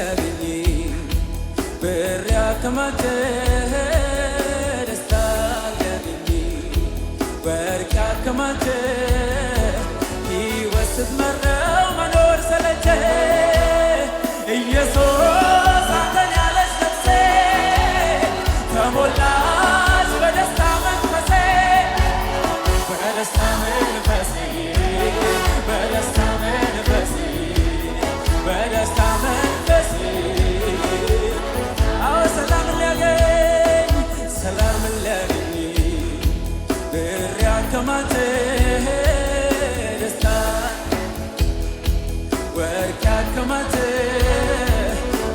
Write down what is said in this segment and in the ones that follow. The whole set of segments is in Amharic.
ሊያገኝ ብር ያከማቸ ደስታ ሊያገኝ ወርቅ ያከማቸ ሕይወት ስትመራው መኖር ሰለቸ ኢየሱስ አንተን ያለች ነፍሴ ተሞላች በደስታ መንፈሴ በደስታ መንፈሴ በደስታ መንፈሴ በደስታ መንፈሴ አዎ ሰላም ሊያገኝ ብር ያከማቸ ደስታ ወርቅ ያከማቸ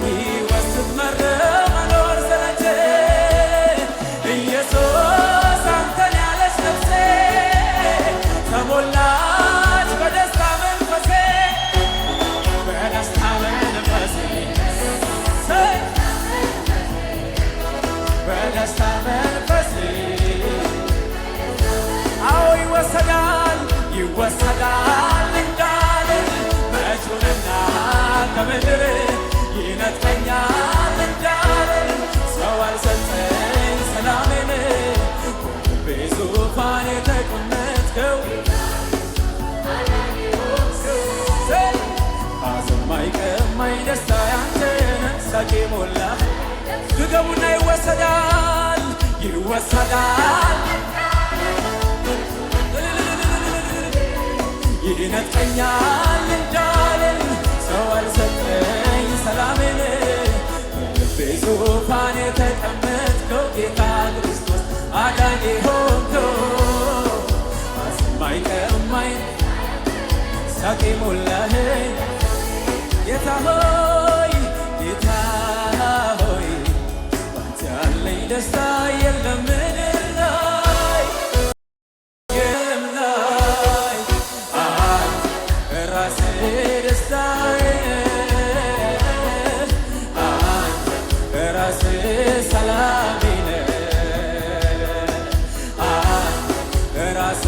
ሕይወት ስትመራው መኖር ሰለቸ ኢየሱስ አንተን ያለች ነፍሴ ተሞላች በደስታ መንፈሴ በደስታ መንፈሴ በደስታ መንፈሴ አዎ ይወሰዳል እንዳልን መቹንና ከምድር ይነጥቀኛል እንዳልን ሰው አልሰጠኝ ሰላሜን በዙፋን የተቀመጥከው ሐዘን ማይቀማኝ ደስታ ያንተን ሳቄ ሞላ ድገሙና ይወሰዳል ይነጥቀኛል እንዳልን ሰው አልሰጠኝ ሰላሜን በልቤ ዙፋን የተቀመጥከው ጌታ ክርስቶስ አዳኜ ሆንከው ሐዘን ማይቀማኝ ሳቄ ሞላኸኝ ጌታ ሆይ ባንተ ያለኝ ደስታ የለም ምድር ላይ ራሴ ደስታዬ ራሴ ሰላሜ ነህ ራሴ